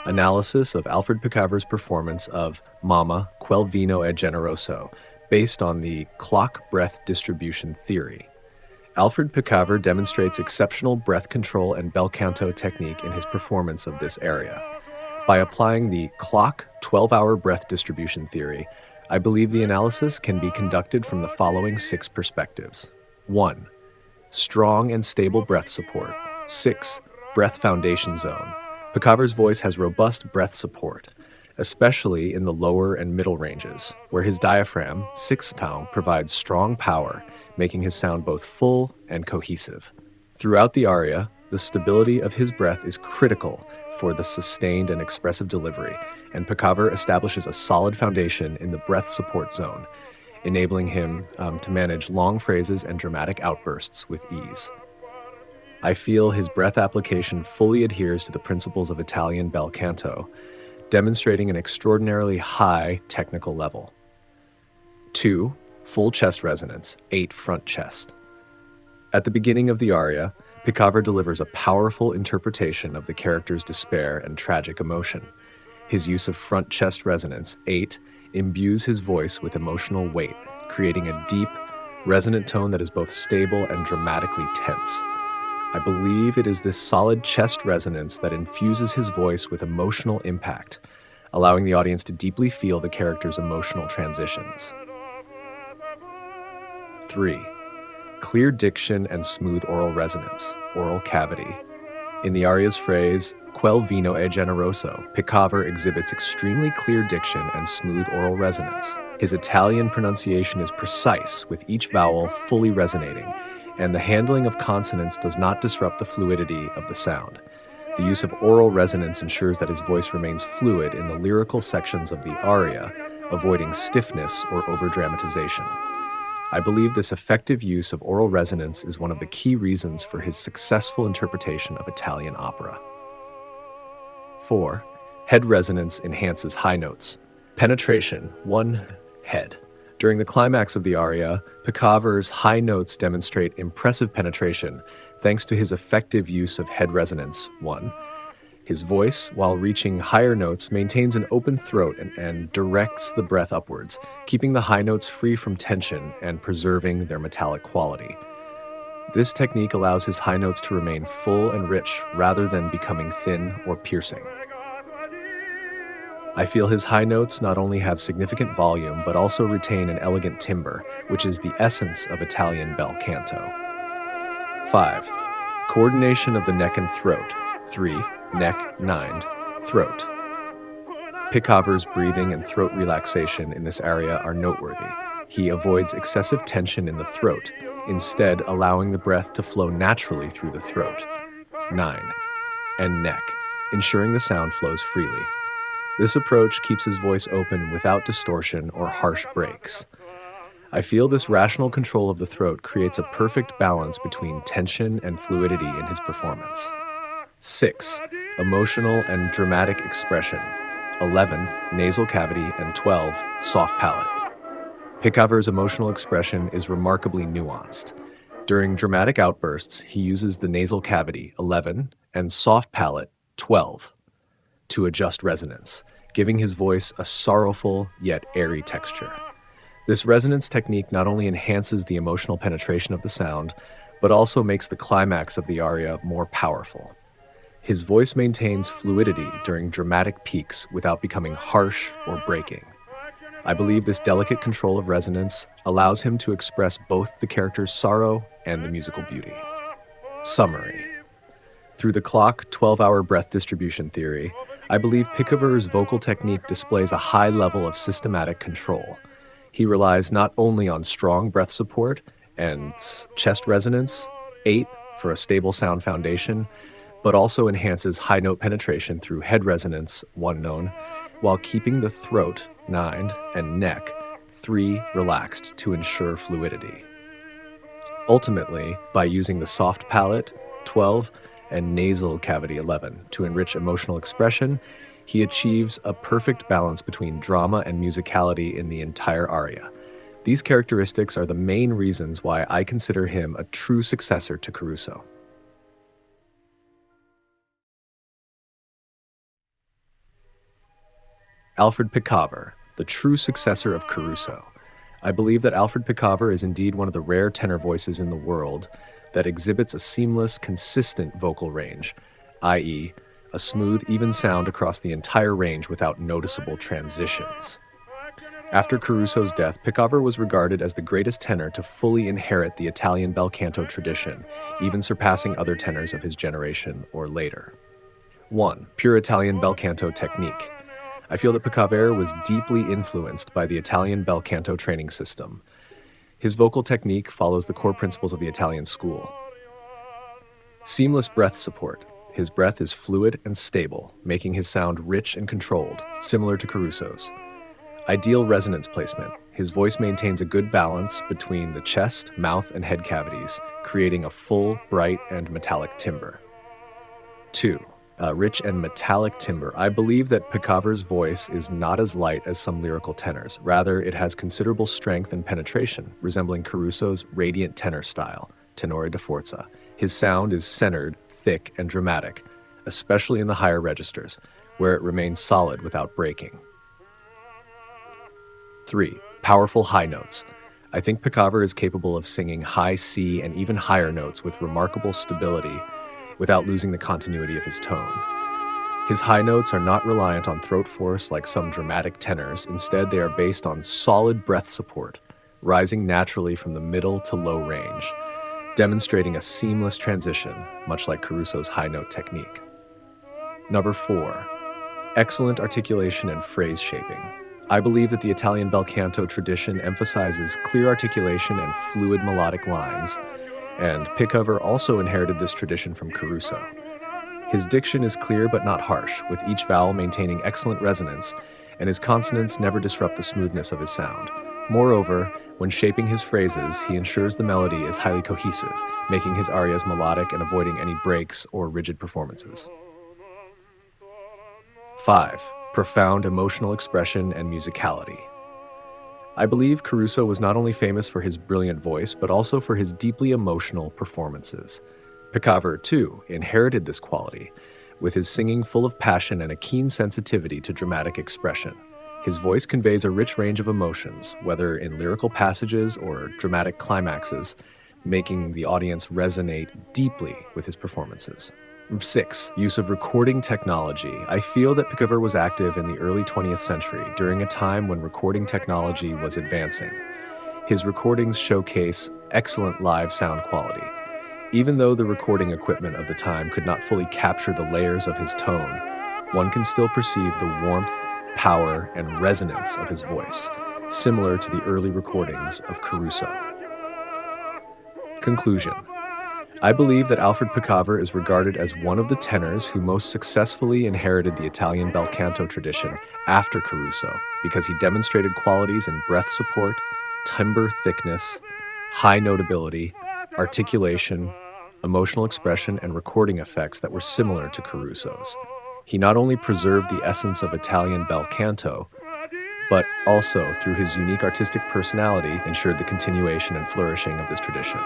Analysis of Alfred Piccaver's performance of Mama, quel vino generoso, based on the clock breath distribution theory. Alfred Piccaver demonstrates exceptional breath control and bel canto technique in his performance of this aria. By applying the clock 12-hour breath distribution theory, I believe the analysis can be conducted from the following 6 perspectives. 1. Strong and stable breath support. 6. Breath foundation zone. Piccaver's voice has robust breath support, especially in the lower and middle ranges, where his diaphragm, 6 tone, provides strong power, making his sound both full and cohesive. Throughout the aria, the stability of his breath is critical for the sustained and expressive delivery, and Piccaver establishes a solid foundation in the breath support zone, enabling him to manage long phrases and dramatic outbursts with ease. I feel his breath application fully adheres to the principles of Italian bel canto, demonstrating an extraordinarily high technical level. 2. Full chest resonance, 8 front chest. At the beginning of the aria, Piccaver delivers a powerful interpretation of the character's despair and tragic emotion. His use of front chest resonance, 8, imbues his voice with emotional weight, creating a deep, resonant tone that is both stable and dramatically tense. I believe it is this solid chest resonance that infuses his voice with emotional impact, allowing the audience to deeply feel the character's emotional transitions. 3. Clear diction and smooth oral resonance, oral cavity. In the aria's phrase, quel vino generoso, Piccaver exhibits extremely clear diction and smooth oral resonance. His Italian pronunciation is precise, with each vowel fully resonating, and the handling of consonants does not disrupt the fluidity of the sound. The use of oral resonance ensures that his voice remains fluid in the lyrical sections of the aria, avoiding stiffness or overdramatization. I believe this effective use of oral resonance is one of the key reasons for his successful interpretation of Italian opera. 4. Head resonance enhances high notes. Penetration, 1. Head. During the climax of the aria, Piccaver's high notes demonstrate impressive penetration thanks to his effective use of head resonance, 1. His voice, while reaching higher notes, maintains an open throat and directs the breath upwards, keeping the high notes free from tension and preserving their metallic quality. This technique allows his high notes to remain full and rich rather than becoming thin or piercing. I feel his high notes not only have significant volume, but also retain an elegant timbre, which is the essence of Italian bel canto. 5. Coordination of the neck and throat. 3. Neck, 9. Throat. Piccaver's breathing and throat relaxation in this aria are noteworthy. He avoids excessive tension in the throat, instead allowing the breath to flow naturally through the throat. 9. And neck, ensuring the sound flows freely. This approach keeps his voice open without distortion or harsh breaks. I feel this rational control of the throat creates a perfect balance between tension and fluidity in his performance. 6. Emotional and dramatic expression. 11. Nasal cavity, and 12. Soft palate. Piccaver's emotional expression is remarkably nuanced. During dramatic outbursts, he uses the nasal cavity, 11, and soft palate, 12, to adjust resonance, giving his voice a sorrowful yet airy texture. This resonance technique not only enhances the emotional penetration of the sound, but also makes the climax of the aria more powerful. His voice maintains fluidity during dramatic peaks without becoming harsh or breaking. I believe this delicate control of resonance allows him to express both the character's sorrow and the musical beauty. Summary. Through the clock 12-hour breath distribution theory, I believe Piccaver's vocal technique displays a high level of systematic control. He relies not only on strong breath support and chest resonance, 8, for a stable sound foundation, but also enhances high note penetration through head resonance, 1 known, while keeping the throat, 9, and neck, 3, relaxed to ensure fluidity. Ultimately, by using the soft palate, 12, and nasal cavity, 11, to enrich emotional expression, he achieves a perfect balance between drama and musicality in the entire aria. These characteristics are the main reasons why I consider him a true successor to Caruso. Alfred Piccaver, the true successor of Caruso. I believe that Alfred Piccaver is indeed one of the rare tenor voices in the world that exhibits a seamless, consistent vocal range, i.e., a smooth, even sound across the entire range without noticeable transitions. After Caruso's death, Piccaver was regarded as the greatest tenor to fully inherit the Italian bel canto tradition, even surpassing other tenors of his generation or later. 1. Pure Italian bel canto technique. I feel that Piccaver was deeply influenced by the Italian bel canto training system. His vocal technique follows the core principles of the Italian school. Seamless breath support. His breath is fluid and stable, making his sound rich and controlled, similar to Caruso's. Ideal resonance placement. His voice maintains a good balance between the chest, mouth, and head cavities, creating a full, bright, and metallic timbre. 2. Rich and metallic timbre. I believe that Piccaver's voice is not as light as some lyrical tenors. Rather, it has considerable strength and penetration, resembling Caruso's radiant tenor style, tenore da forza. His sound is centered, thick, and dramatic, especially in the higher registers, where it remains solid without breaking. 3. Powerful high notes. I think Piccaver is capable of singing high C and even higher notes with remarkable stability without losing the continuity of his tone. His high notes are not reliant on throat force like some dramatic tenors. Instead, they are based on solid breath support, rising naturally from the middle to low range, demonstrating a seamless transition, much like Caruso's high note technique. Number 4. Excellent articulation and phrase shaping. I believe that the Italian bel canto tradition emphasizes clear articulation and fluid melodic lines, and Piccaver also inherited this tradition from Caruso. His diction is clear but not harsh, with each vowel maintaining excellent resonance, and his consonants never disrupt the smoothness of his sound. Moreover, when shaping his phrases, he ensures the melody is highly cohesive, making his arias melodic and avoiding any breaks or rigid performances. 5. Profound emotional expression and musicality. I believe Caruso was not only famous for his brilliant voice, but also for his deeply emotional performances. Piccaver, too, inherited this quality, with his singing full of passion and a keen sensitivity to dramatic expression. His voice conveys a rich range of emotions, whether in lyrical passages or dramatic climaxes, making the audience resonate deeply with his performances. 6. Use of recording technology. I feel that Piccaver was active in the early 20th century, during a time when recording technology was advancing. His recordings showcase excellent live sound quality. Even though the recording equipment of the time could not fully capture the layers of his tone, one can still perceive the warmth, power, and resonance of his voice, similar to the early recordings of Caruso. Conclusion. I believe that Alfred Piccaver is regarded as one of the tenors who most successfully inherited the Italian bel canto tradition after Caruso, because he demonstrated qualities in breath support, timbre thickness, high notability, articulation, emotional expression, and recording effects that were similar to Caruso's. He not only preserved the essence of Italian bel canto, but also, through his unique artistic personality, ensured the continuation and flourishing of this tradition.